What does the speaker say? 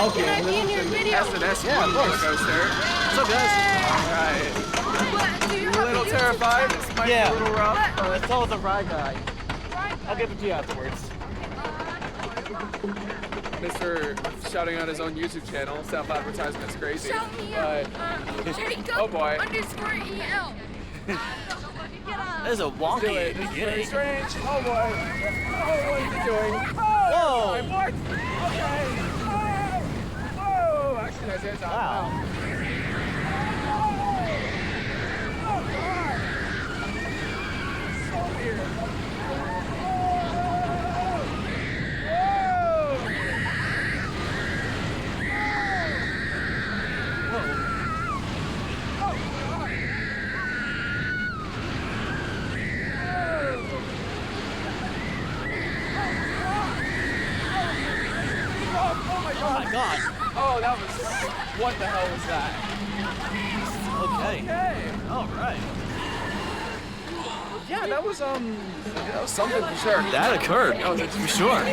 Okay. Can I be in your video? S&S Worldwide coaster. What's up, guys? Alright. What? Do you A have little YouTube terrified. channel? This might be a little rough. It's all the ride guy. Right. I'll give it to you afterwards. Mr. shouting out his own YouTube channel. Self advertisement's crazy. Shout me out. Jacob Oh boy. _EL. That is a wonky Do it. This is very beginning. strange. Oh boy. Oh, what is he doing? Whoa! What? Okay. Oh. Whoa. Actually, that's it. Wow. Oh god. So weird. Oh my god. Oh, that was. What the hell was that? Okay. Okay. All right. Yeah, that was something for sure. That occurred, for sure.